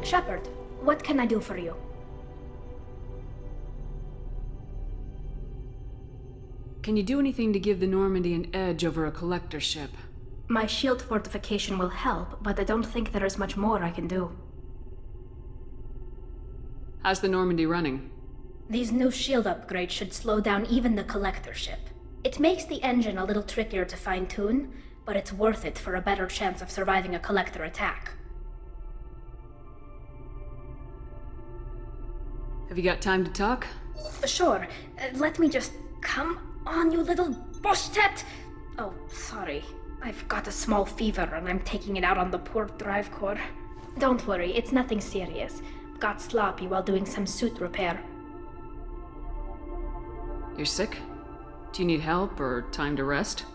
Shepard, what can I do for you? Can you do anything to give the Normandy an edge over a collector ship? My shield fortification will help, but I don't think there is much more I can do. How's the Normandy running? These new shield upgrades should slow down even the collector ship. It makes the engine a little trickier to fine-tune, but it's worth it for a better chance of surviving a collector attack. Have you got time to talk? Sure. Let me just... Come on, you little boshtet! Oh, sorry. I've got a small fever and I'm taking it out on the poor drive core. Don't worry, it's nothing serious. Got sloppy while doing some suit repair. You're sick? Do you need help or time to rest?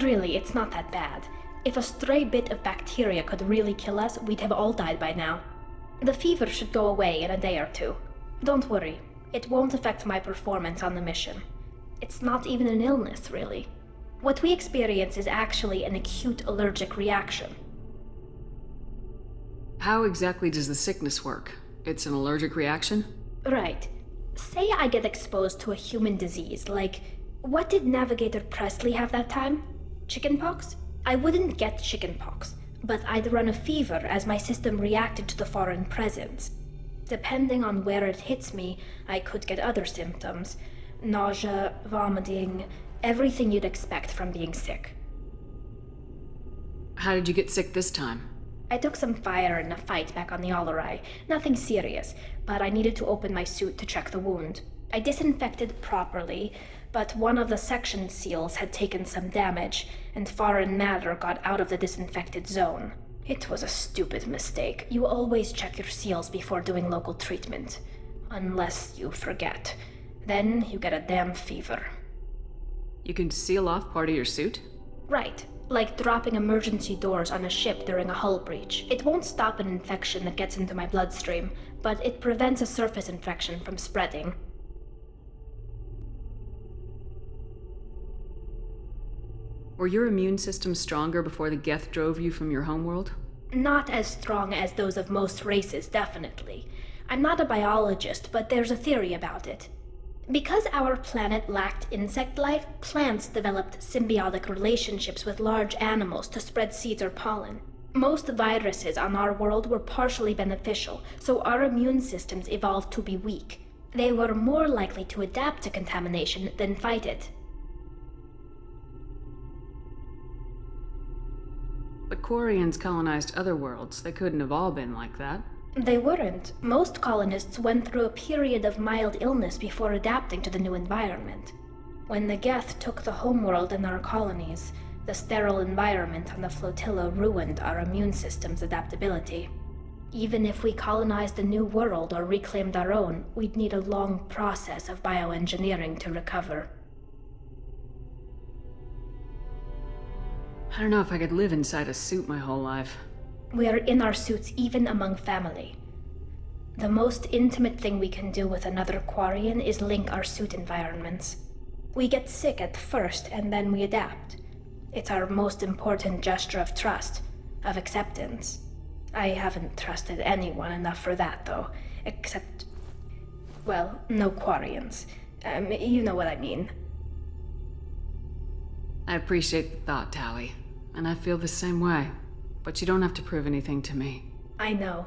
Really, it's not that bad. If a stray bit of bacteria could really kill us, we'd have all died by now. The fever should go away in a day or two. Don't worry, it won't affect my performance on the mission. It's not even an illness, really. What we experience is actually an acute allergic reaction. How exactly does the sickness work? It's an allergic reaction? Right. Say I get exposed to a human disease, like... What did Navigator Presley have that time? Chickenpox? I wouldn't get chickenpox, but I'd run a fever as my system reacted to the foreign presence. Depending on where it hits me, I could get other symptoms. Nausea, vomiting, everything you'd expect from being sick. How did you get sick this time? I took some fire in a fight back on the Olerai. Nothing serious, but I needed to open my suit to check the wound. I disinfected properly, but one of the section seals had taken some damage, and foreign matter got out of the disinfected zone. It was a stupid mistake. You always check your seals before doing local treatment. Unless you forget. Then you get a damn fever. You can seal off part of your suit? Right. Like dropping emergency doors on a ship during a hull breach. It won't stop an infection that gets into my bloodstream, but it prevents a surface infection from spreading. Were your immune system stronger before the Geth drove you from your homeworld? Not as strong as those of most races, definitely. I'm not a biologist, but there's a theory about it. Because our planet lacked insect life, plants developed symbiotic relationships with large animals to spread seeds or pollen. Most viruses on our world were partially beneficial, so our immune systems evolved to be weak. They were more likely to adapt to contamination than fight it. But Quarians colonized other worlds. They couldn't have all been like that. They weren't. Most colonists went through a period of mild illness before adapting to the new environment. When the Geth took the homeworld and our colonies, the sterile environment on the flotilla ruined our immune system's adaptability. Even if we colonized a new world or reclaimed our own, we'd need a long process of bioengineering to recover. I don't know if I could live inside a suit my whole life. We are in our suits even among family. The most intimate thing we can do with another Quarian is link our suit environments. We get sick at first and then we adapt. It's our most important gesture of trust, of acceptance. I haven't trusted anyone enough for that, though. Except... well, no Quarians. You know what I mean. I appreciate the thought, Tali. And I feel the same way. But you don't have to prove anything to me. I know.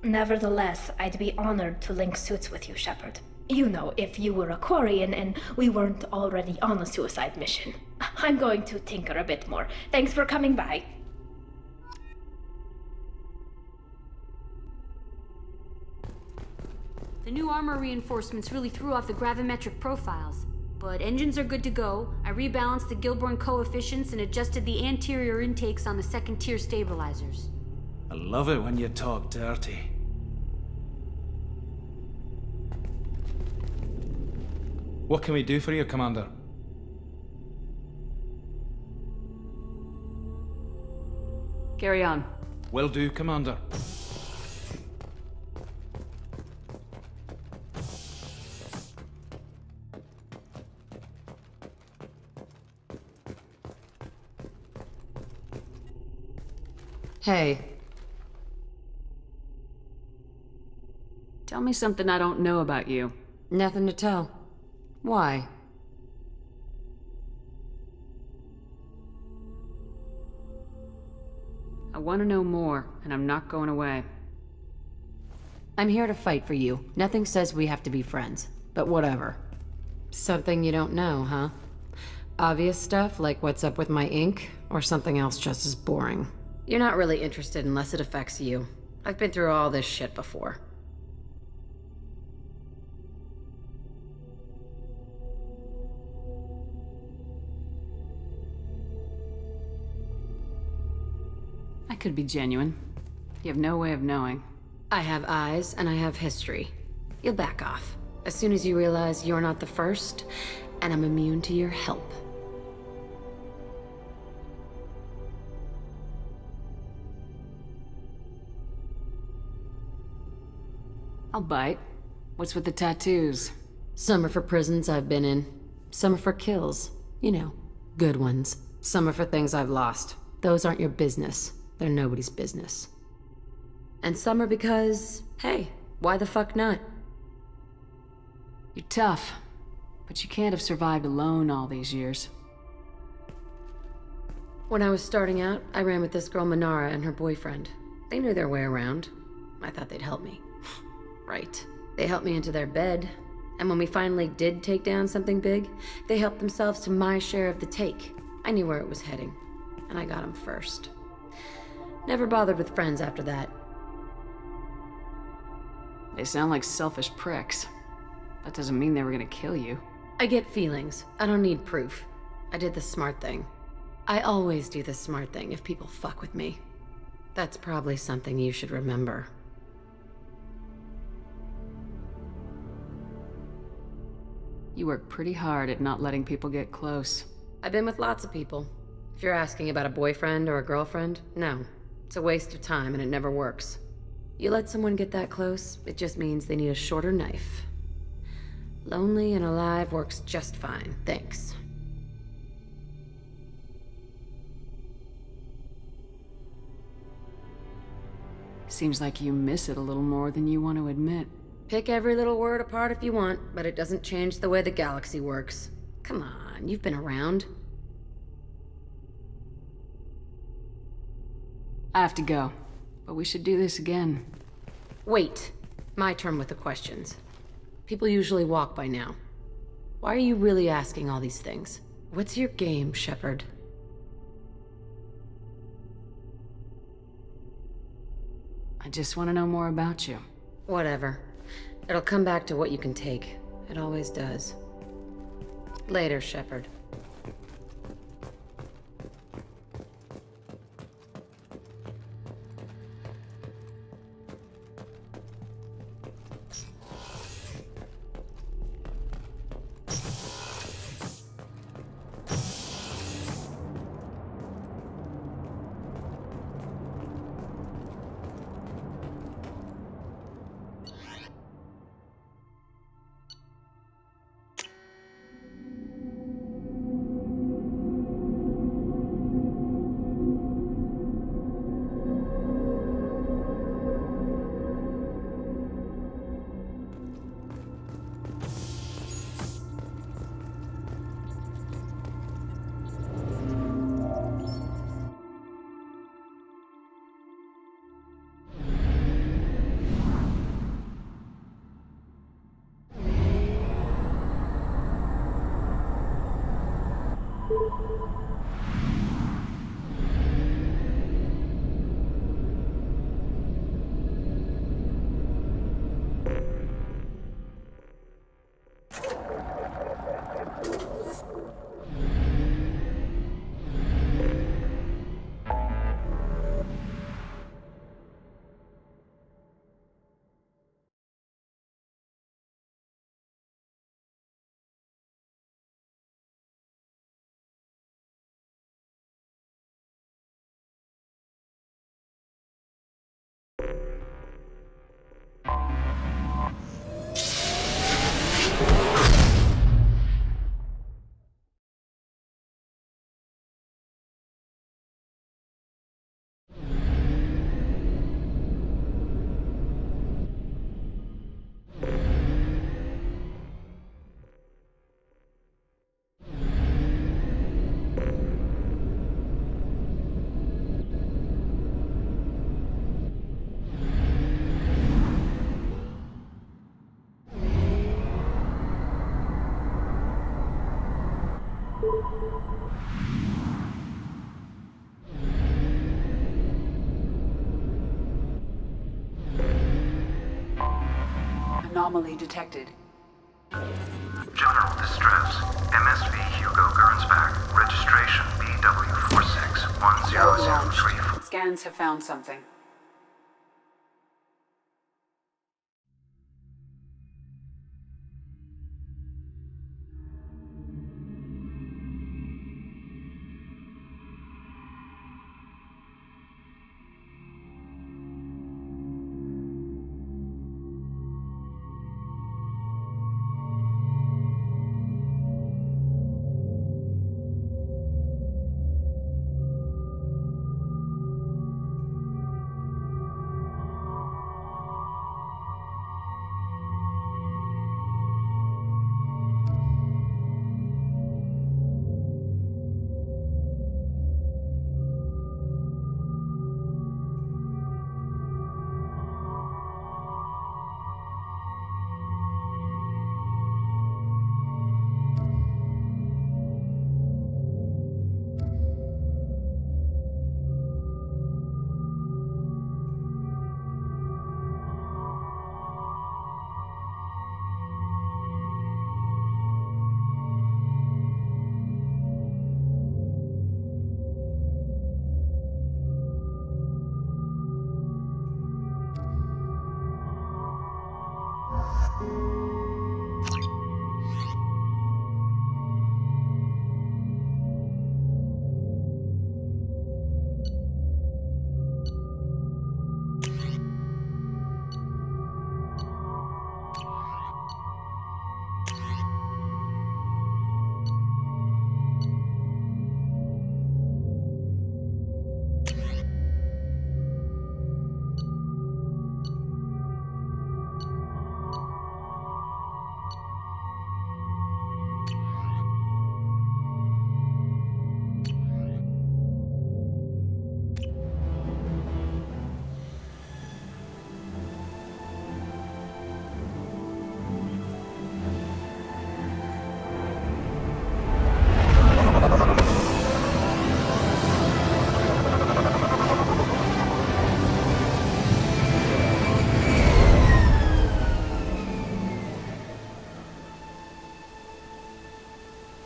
Nevertheless, I'd be honored to link suits with you, Shepard. You know, if you were a Quarian and we weren't already on a suicide mission. I'm going to tinker a bit more. Thanks for coming by. The new armor reinforcements really threw off the gravimetric profiles. But engines are good to go. I rebalanced the Gilborn coefficients and adjusted the anterior intakes on the second-tier stabilizers. I love it when you talk dirty. What can we do for you, Commander? Carry on. Will do, Commander. Hey. Tell me something I don't know about you. Nothing to tell. Why? I want to know more, and I'm not going away. I'm here to fight for you. Nothing says we have to be friends. But whatever. Something you don't know, huh? Obvious stuff, like what's up with my ink, or something else just as boring? You're not really interested unless it affects you. I've been through all this shit before. I could be genuine. You have no way of knowing. I have eyes, and I have history. You'll back off. As soon as you realize you're not the first, and I'm immune to your help. I'll bite. What's with the tattoos? Some are for prisons I've been in. Some are for kills. You know, good ones. Some are for things I've lost. Those aren't your business. They're nobody's business. And some are because, hey, why the fuck not? You're tough, but you can't have survived alone all these years. When I was starting out, I ran with this girl Manara and her boyfriend. They knew their way around. I thought they'd help me. Right. They helped me into their bed, and when we finally did take down something big, they helped themselves to my share of the take. I knew where it was heading, and I got them first. Never bothered with friends after that. They sound like selfish pricks. That doesn't mean they were gonna kill you. I get feelings. I don't need proof. I did the smart thing. I always do the smart thing if people fuck with me. That's probably something you should remember. You work pretty hard at not letting people get close. I've been with lots of people. If you're asking about a boyfriend or a girlfriend, no. It's a waste of time and it never works. You let someone get that close, it just means they need a shorter knife. Lonely and alive works just fine, thanks. Seems like you miss it a little more than you want to admit. Pick every little word apart if you want, but it doesn't change the way the galaxy works. Come on, you've been around. I have to go, but we should do this again. Wait. My turn with the questions. People usually walk by now. Why are you really asking all these things? What's your game, Shepard? I just want to know more about you. Whatever. It'll come back to what you can take. It always does. Later, Shepard. Anomaly detected. General distress. MSV Hugo Gernsback. Registration BW461003. Scans have found something.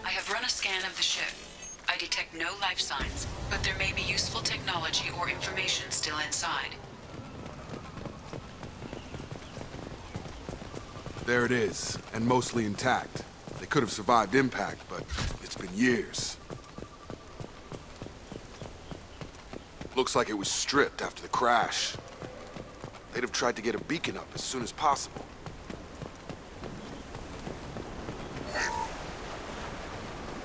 I have run a scan of the ship. I detect no life signs, but there may be useful technology or information still inside. There it is, and mostly intact. They could have survived impact, but it's been years. Looks like it was stripped after the crash. They'd have tried to get a beacon up as soon as possible.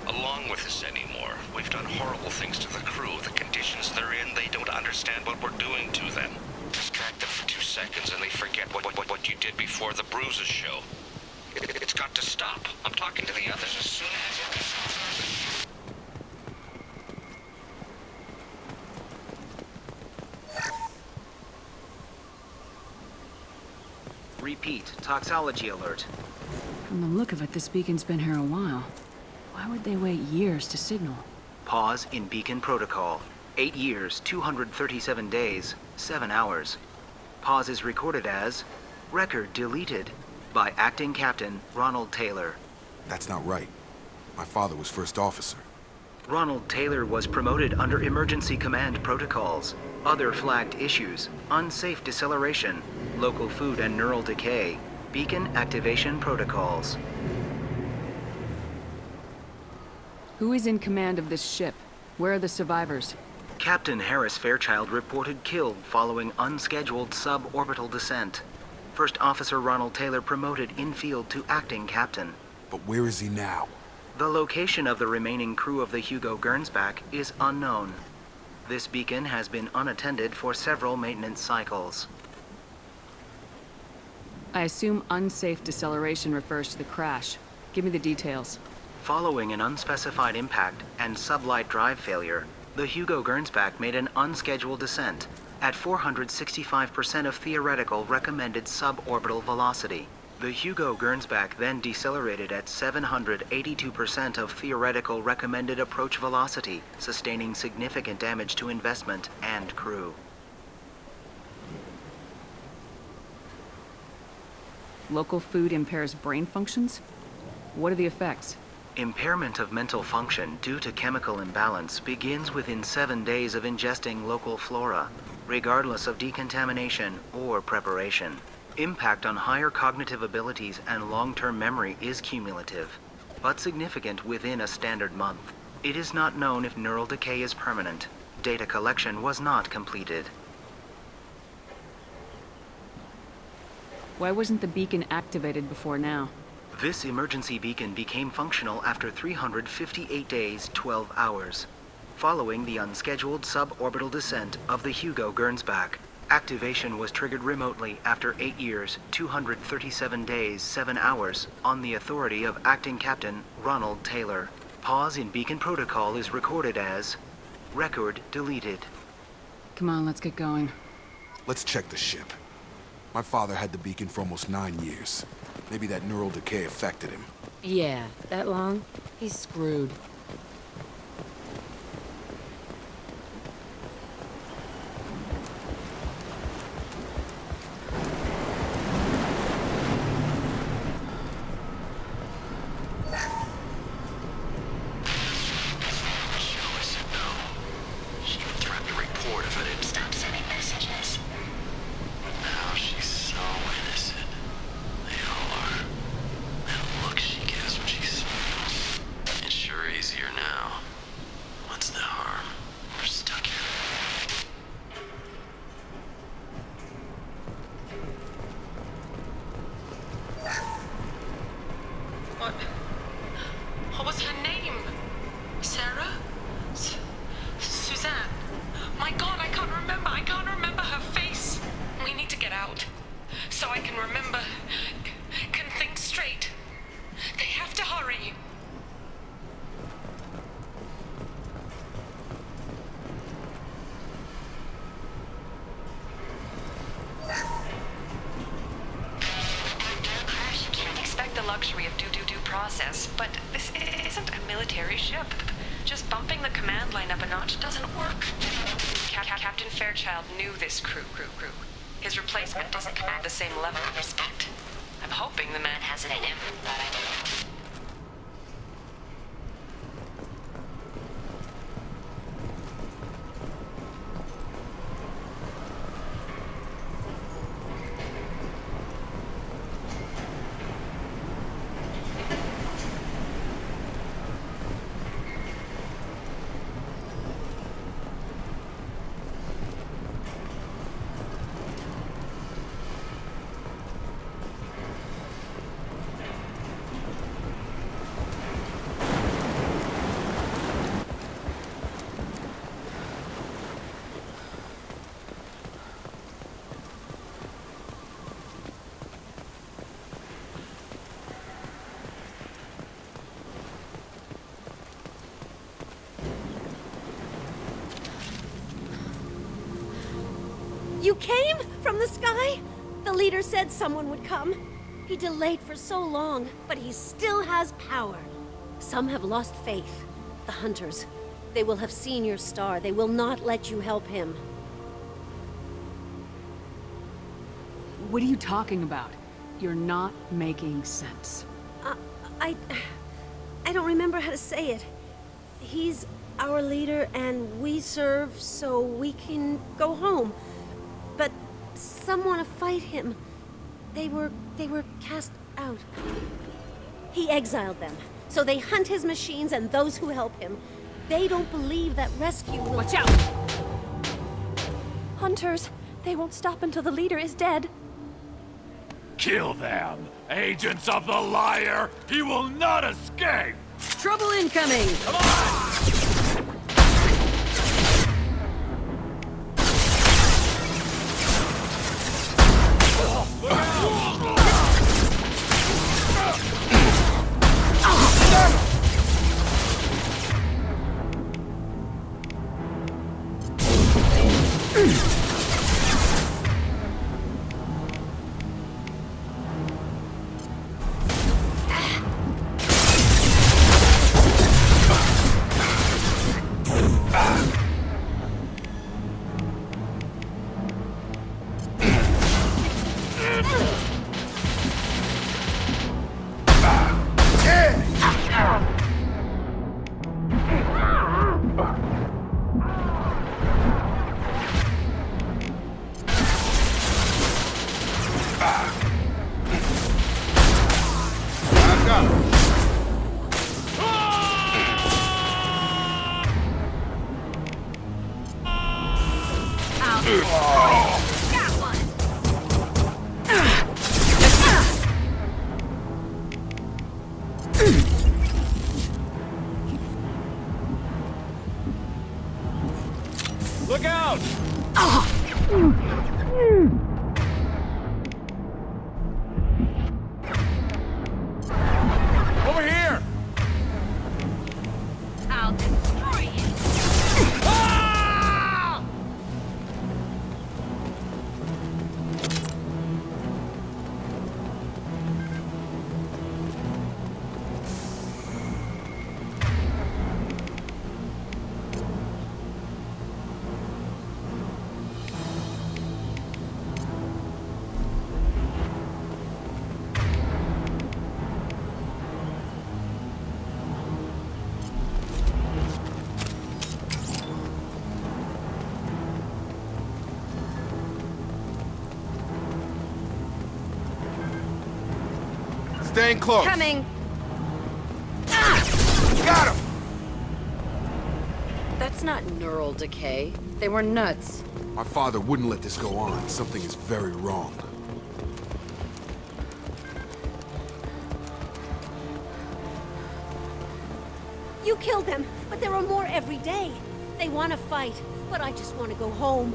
Along with us anymore. We've done horrible things to the crew. The conditions they're in, they don't understand what we're doing to them. Distract them for 2 seconds and they forget what you did before the bruises show. It's got to stop. I'm talking to the others as soon as Repeat, toxology alert. From the look of it, this beacon's been here a while. Why would they wait years to signal? Pause in beacon protocol. 8 years, 237 days, 7 hours. Pause is recorded as record deleted by Acting Captain Ronald Taylor. That's not right. My father was first officer. Ronald Taylor was promoted under emergency command protocols. Other flagged issues: unsafe deceleration, local food and neural decay, beacon activation protocols. Who is in command of this ship? Where are the survivors? Captain Harris Fairchild reported killed following unscheduled suborbital descent. First Officer Ronald Taylor promoted in-field to acting captain. But where is he now? The location of the remaining crew of the Hugo Gernsback is unknown. This beacon has been unattended for several maintenance cycles. I assume unsafe deceleration refers to the crash. Give me the details. Following an unspecified impact and sublight drive failure, the Hugo Gernsback made an unscheduled descent at 465% of theoretical recommended suborbital velocity. The Hugo Gernsback then decelerated at 782% of theoretical recommended approach velocity, sustaining significant damage to investment and crew. Local food impairs brain functions? What are the effects? Impairment of mental function due to chemical imbalance begins within 7 days of ingesting local flora, regardless of decontamination or preparation. Impact on higher cognitive abilities and long-term memory is cumulative, but significant within a standard month. It is not known if neural decay is permanent. Data collection was not completed. Why wasn't the beacon activated before now? This emergency beacon became functional after 358 days, 12 hours, following the unscheduled suborbital descent of the Hugo Gernsback. Activation was triggered remotely after 8 years, 237 days, 7 hours, on the authority of Acting Captain Ronald Taylor. Pause in beacon protocol is recorded as record deleted. Come on, let's get going. Let's check the ship. My father had the beacon for almost 9 years. Maybe that neural decay affected him. Yeah, that long? He's screwed. What was her name? Sarah? Suzanne? My God, I can't remember her face. We need to get out. So I can remember, can think straight. They have to hurry. The luxury of due process, but this isn't a military ship. Just bumping the command line up a notch doesn't work. Captain Fairchild knew this crew. His replacement doesn't command the same level of respect. I'm hoping the man has it in him. You came from the sky? The leader said someone would come. He delayed for so long, but he still has power. Some have lost faith. The Hunters. They will have seen your star. They will not let you help him. What are you talking about? You're not making sense. I don't remember how to say it. He's our leader, and we serve so we can go home. But some want to fight him. They were cast out. He exiled them, so they hunt his machines and those who help him. They don't believe that rescue will— Watch out! Hunters, they won't stop until the leader is dead. Kill them! Agents of the liar! He will not escape! Trouble incoming! Come on! Look out! Over here! I'll destroy you. Ah! Staying close. Coming! Got him! That's not neural decay. They were nuts. My father wouldn't let this go on. Something is very wrong. You killed them, but there are more every day. They want to fight, but I just want to go home.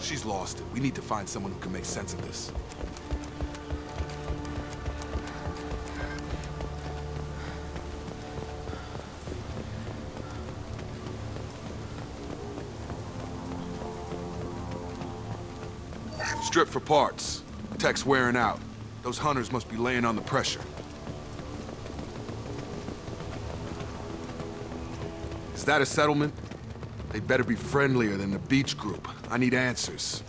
She's lost it. We need to find someone who can make sense of this. Strip for parts. Tech's wearing out. Those hunters must be laying on the pressure. Is that a settlement? They'd better be friendlier than the beach group. I need answers.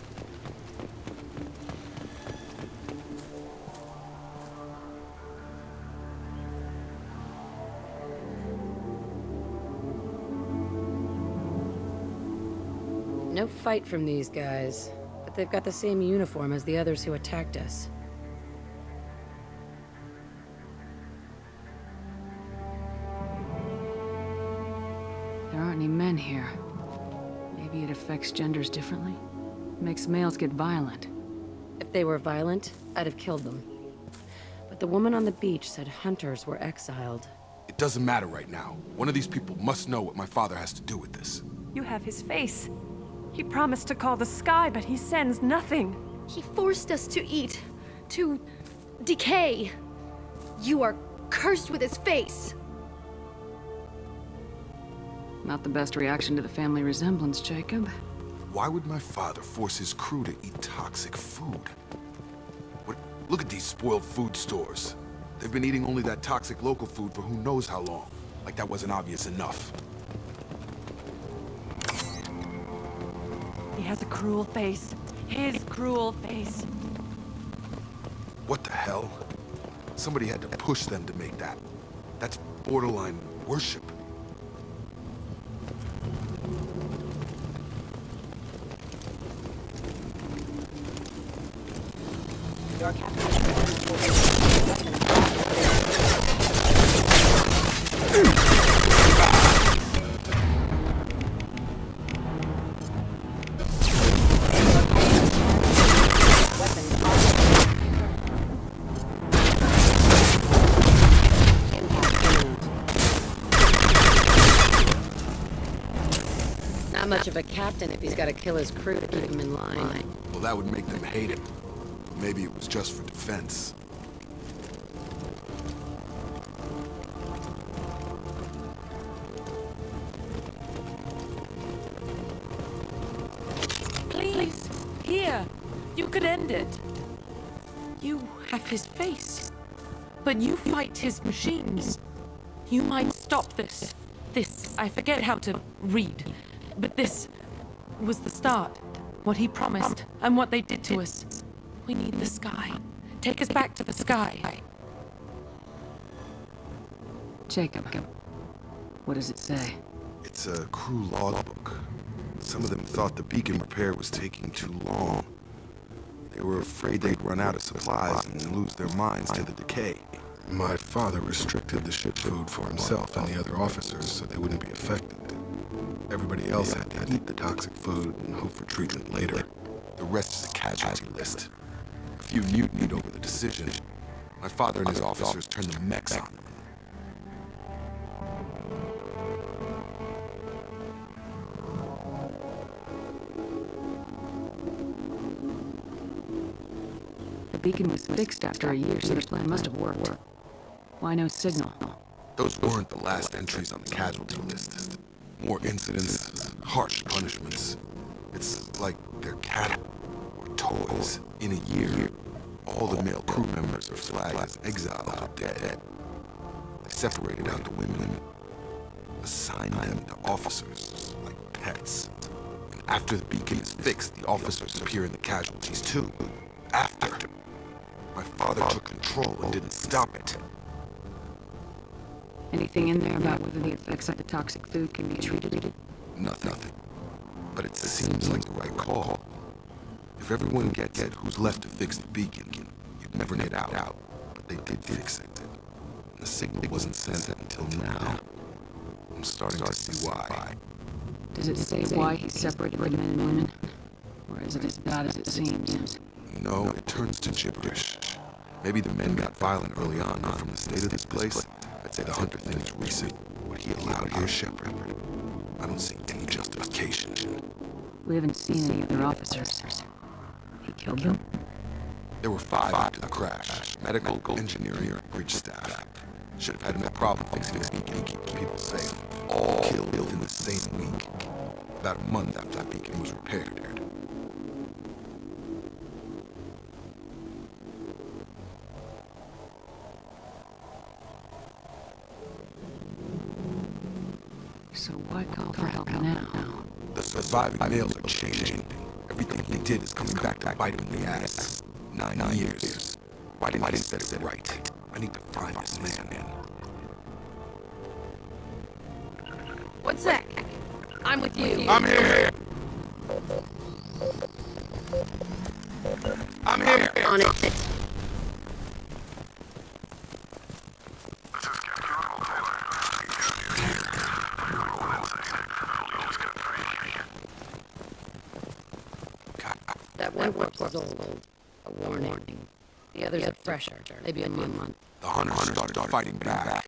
No fight from these guys, but they've got the same uniform as the others who attacked us. There aren't any men here. Maybe it affects genders differently? Makes males get violent. If they were violent, I'd have killed them. But the woman on the beach said hunters were exiled. It doesn't matter right now. One of these people must know what my father has to do with this. You have his face. He promised to call the sky, but he sends nothing. He forced us to eat, to decay. You are cursed with his face. Not the best reaction to the family resemblance, Jacob. Why would my father force his crew to eat toxic food? Look at these spoiled food stores. They've been eating only that toxic local food for who knows how long. Like that wasn't obvious enough. He has a cruel face. His cruel face. What the hell? Somebody had to push them to make that. That's borderline worship. Your captain. Not much of a captain if he's got to kill his crew to keep him in line. Well, that would make them hate him. Maybe it was just for defense. Please, here. You could end it. You have his face, but you fight his machines. You might stop this. This, I forget how to read, but this was the start. What he promised, and what they did to us. We need the sky. Take us back to the sky. Jacob, what does it say? It's a crew logbook. Some of them thought the beacon repair was taking too long. They were afraid they'd run out of supplies and lose their minds to the decay. My father restricted the ship food for himself and the other officers so they wouldn't be affected. Everybody else had to eat the toxic food and hope for treatment later. The rest is a casualty list. A few mutinied over the decision. My father and his officers turned the mechs on them. The beacon was fixed after a year, so the plan must have worked. Why no signal? Those weren't the last entries on the casualty list. More incidents, harsh punishments. It's like they're cattle or toys. In a year, all the male crew members are flagged as exiled or dead. They separated out the women, assigned them to officers like pets. And after the beacon is fixed, the officers appear in the casualties too. After. My father took control and didn't stop it. Anything in there about whether the effects of the toxic food can be treated? Nothing. But it seems like the right call. If everyone gets it, who's left to fix the beacon? You'd never get out. But they did fix it. And the signal wasn't sent until now. I'm starting to see why. Does it say why he separated the men and women? Or is it as bad as it seems? No, it turns to gibberish. Maybe the men got violent early on, not from the state of this place. I'd say the Hunter thing is recent. What he allowed here, Shepard. I don't see any justification. We haven't seen any other officers. He killed them? There were 5 after the crash. Medical, engineering, bridge staff. Should have had no problem fixing this beacon and keeping people safe. All killed in the same week. About a month after that beacon was repaired. So why call for help now? The surviving males are changing. Everything they did is coming back to bite them in the ass. 9 years. Why didn't I set it right? I need to find this man. What's that? I'm with you. I'm here. I'm here. On it. That one corpse is old. A warning. The others are fresher. Maybe a month. The hunters started fighting back.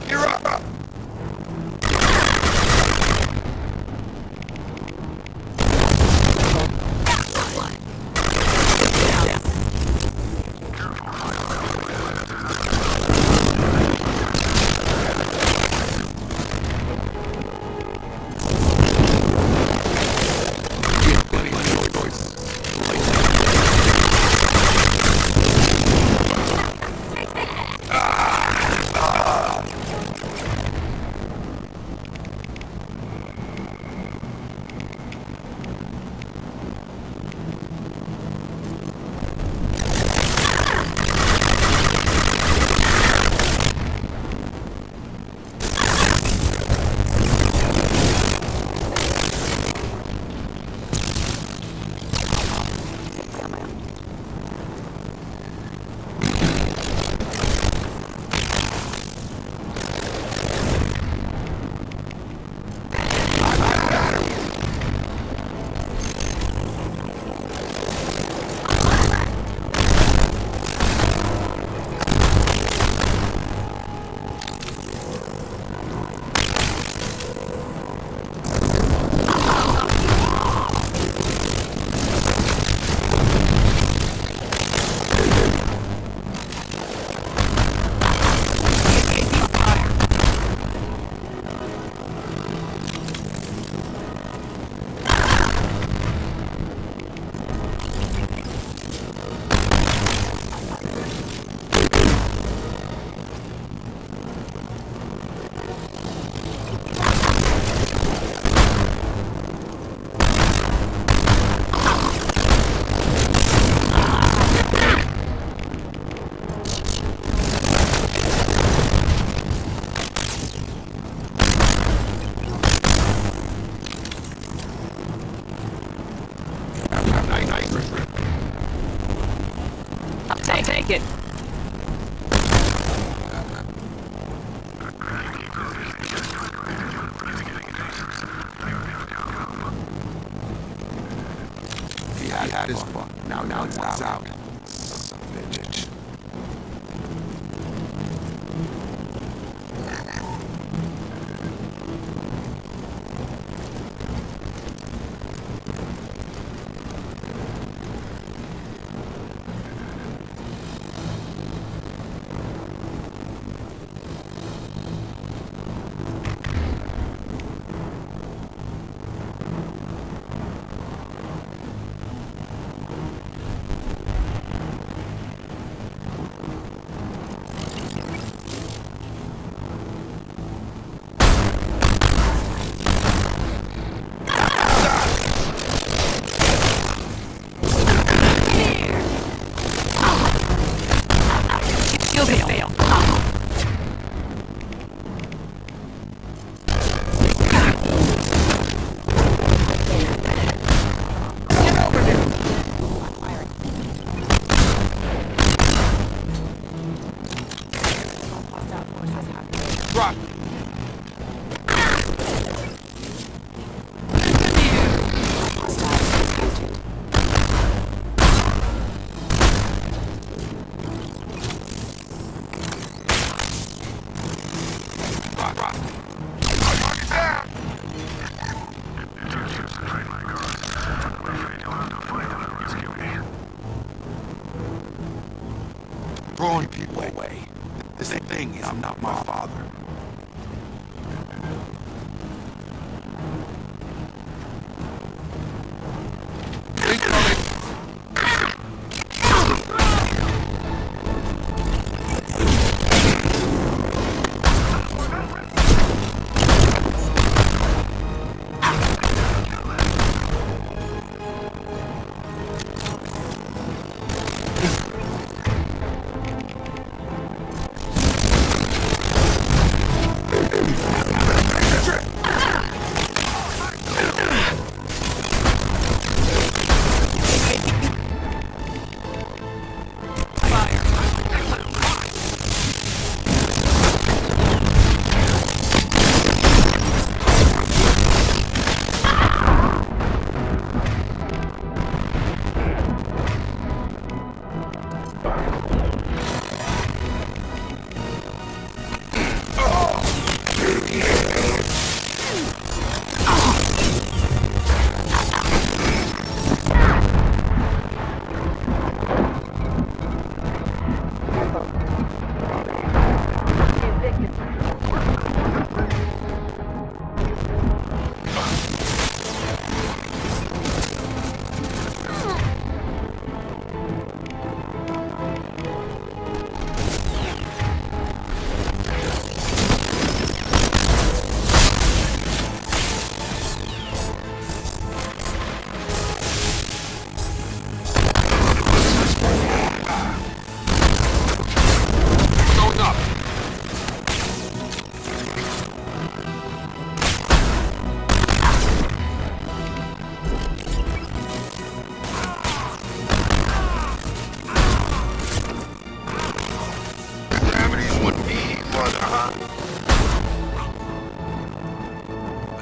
You're up! Take it. had his fun. Now it's out. Son of a bitch. Throwing people away. This thing is not my father.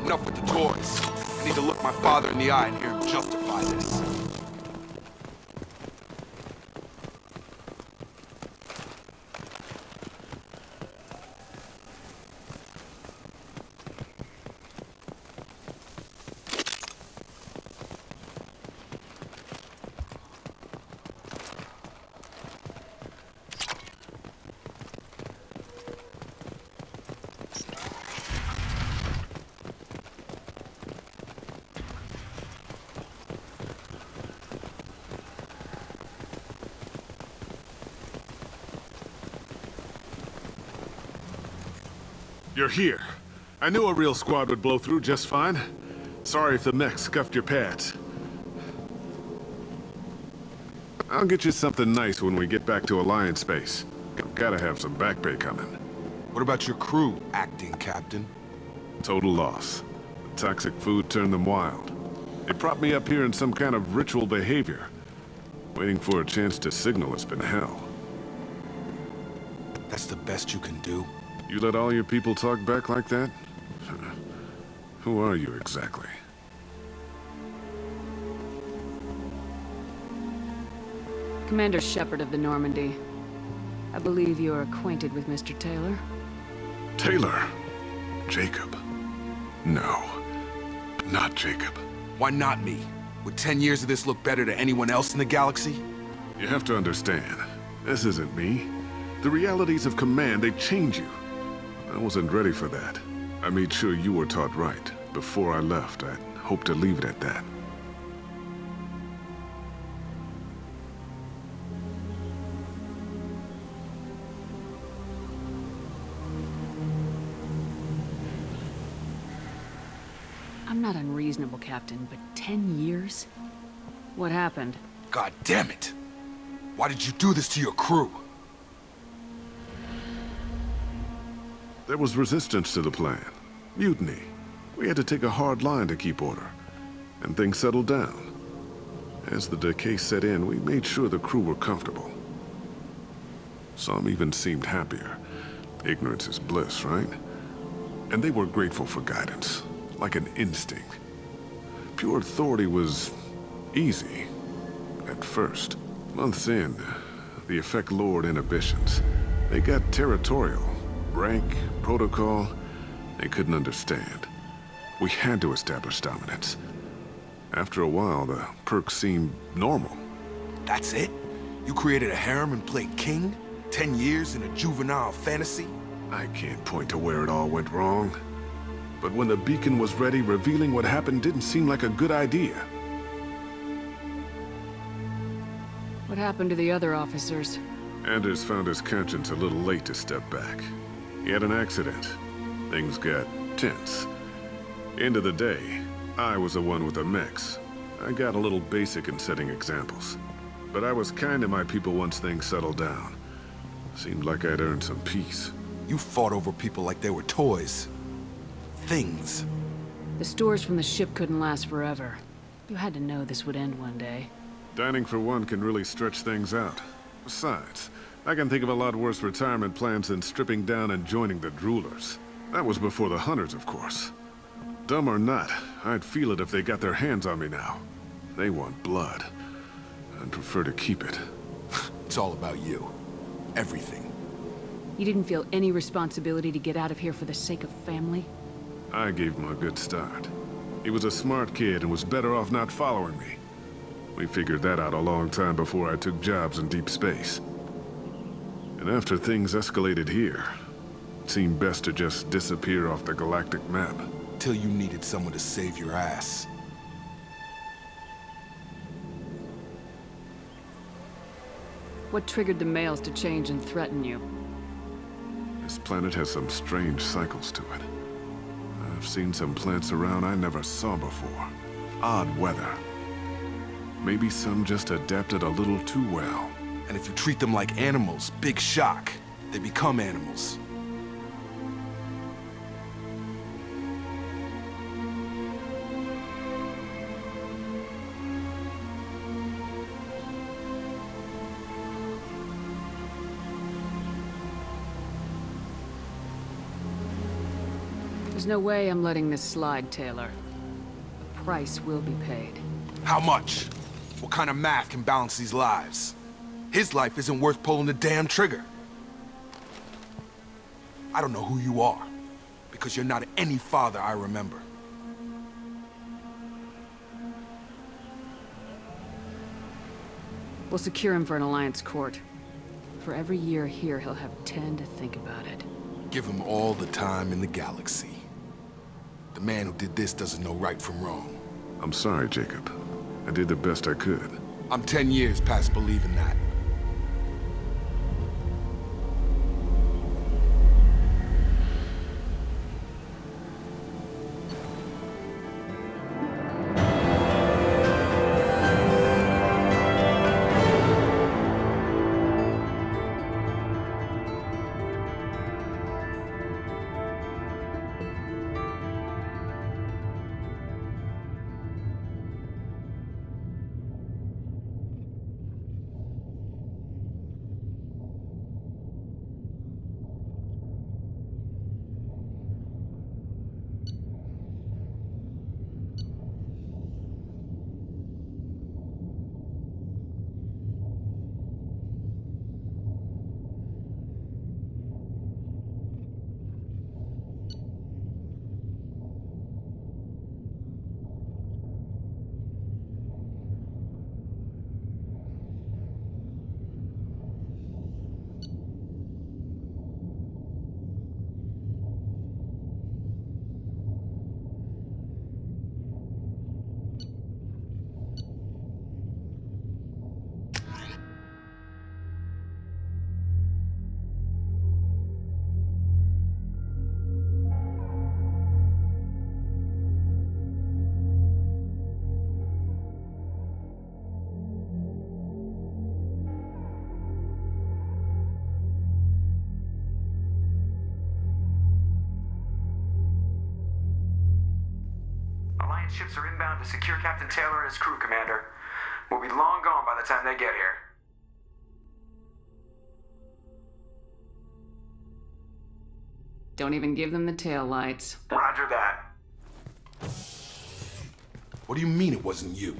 Enough with the toys. I need to look my father in the eye and hear him justify this. You're here. I knew a real squad would blow through just fine. Sorry if the mech scuffed your pads. I'll get you something nice when we get back to Alliance space. Gotta have some back pay coming. What about your crew, acting captain? Total loss. The toxic food turned them wild. They propped me up here in some kind of ritual behavior. Waiting for a chance to signal has been hell. That's the best you can do? You let all your people talk back like that? Who are you exactly? Commander Shepard of the Normandy. I believe you are acquainted with Mr. Taylor. Taylor? Jacob? No. Not Jacob. Why not me? Would 10 years of this look better to anyone else in the galaxy? You have to understand, this isn't me. The realities of command, they change you. I wasn't ready for that. I made sure you were taught right. Before I left, I hoped to leave it at that. I'm not unreasonable, Captain, but 10 years? What happened? God damn it! Why did you do this to your crew? There was resistance to the plan. Mutiny. We had to take a hard line to keep order. And things settled down. As the decay set in, we made sure the crew were comfortable. Some even seemed happier. Ignorance is bliss, right? And they were grateful for guidance. Like an instinct. Pure authority was easy. At first. Months in, the effect lowered inhibitions. They got territorial. Rank, protocol, they couldn't understand. We had to establish dominance. After a while, the perks seemed normal. That's it? You created a harem and played king? 10 years in a juvenile fantasy? I can't point to where it all went wrong. But when the beacon was ready, revealing what happened didn't seem like a good idea. What happened to the other officers? Anders found his conscience a little late to step back. He had an accident. Things got tense. End of the day, I was the one with the mechs. I got a little basic in setting examples. But I was kind to my people once things settled down. Seemed like I'd earned some peace. You fought over people like they were toys. Things. The stores from the ship couldn't last forever. You had to know this would end one day. Dining for one can really stretch things out. Besides, I can think of a lot worse retirement plans than stripping down and joining the Droolers. That was before the Hunters, of course. Dumb or not, I'd feel it if they got their hands on me now. They want blood. I'd prefer to keep it. It's all about you. Everything. You didn't feel any responsibility to get out of here for the sake of family? I gave him a good start. He was a smart kid and was better off not following me. We figured that out a long time before I took jobs in deep space. And after things escalated here, it seemed best to just disappear off the galactic map. Till you needed someone to save your ass. What triggered the males to change and threaten you? This planet has some strange cycles to it. I've seen some plants around I never saw before. Odd weather. Maybe some just adapted a little too well. And if you treat them like animals, big shock. They become animals. There's no way I'm letting this slide, Taylor. The price will be paid. How much? What kind of math can balance these lives? His life isn't worth pulling the damn trigger. I don't know who you are, because you're not any father I remember. We'll secure him for an Alliance court. For every year here, he'll have 10 to think about it. Give him all the time in the galaxy. The man who did this doesn't know right from wrong. I'm sorry, Jacob. I did the best I could. I'm 10 years past believing that. Alliance ships are inbound to secure Captain Taylor and his crew, Commander. We'll be long gone by the time they get here. Don't even give them the tail lights. Roger that. What do you mean it wasn't you?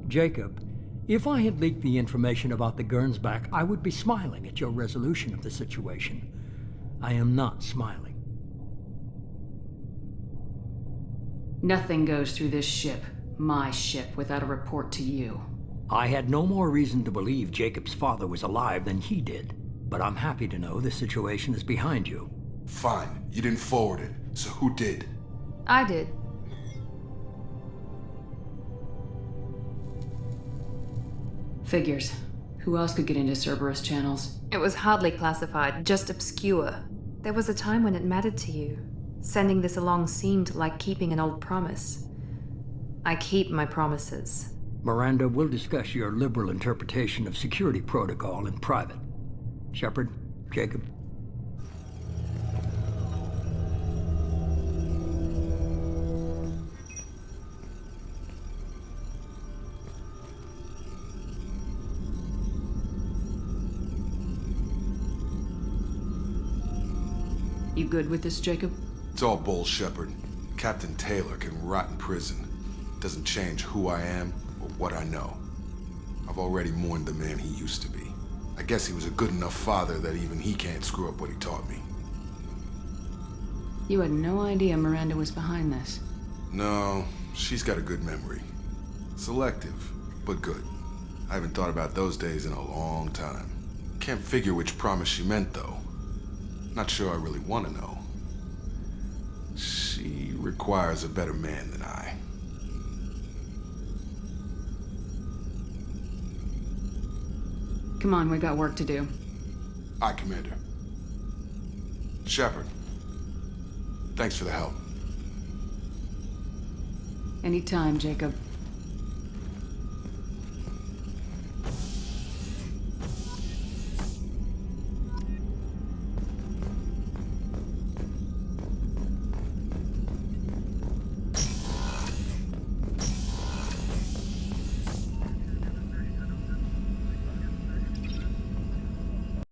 Jacob, if I had leaked the information about the Gernsback, I would be smiling at your resolution of the situation. I am not smiling. Nothing goes through this ship, my ship, without a report to you. I had no more reason to believe Jacob's father was alive than he did, but I'm happy to know the situation is behind you. Fine, you didn't forward it, so who did? I did. Figures. Who else could get into Cerberus channels? It was hardly classified, just obscure. There was a time when it mattered to you. Sending this along seemed like keeping an old promise. I keep my promises. Miranda, we'll discuss your liberal interpretation of security protocol in private. Shepard, Jacob. You good with this, Jacob? It's all bull, Shepard. Captain Taylor can rot in prison. Doesn't change who I am or what I know. I've already mourned the man he used to be. I guess he was a good enough father that even he can't screw up what he taught me. You had no idea Miranda was behind this. No, she's got a good memory. Selective, but good. I haven't thought about those days in a long time. Can't figure which promise she meant, though. Not sure I really want to know. She requires a better man than I. Come on, we got work to do. Aye, Commander. Shepard, thanks for the help. Anytime, Jacob.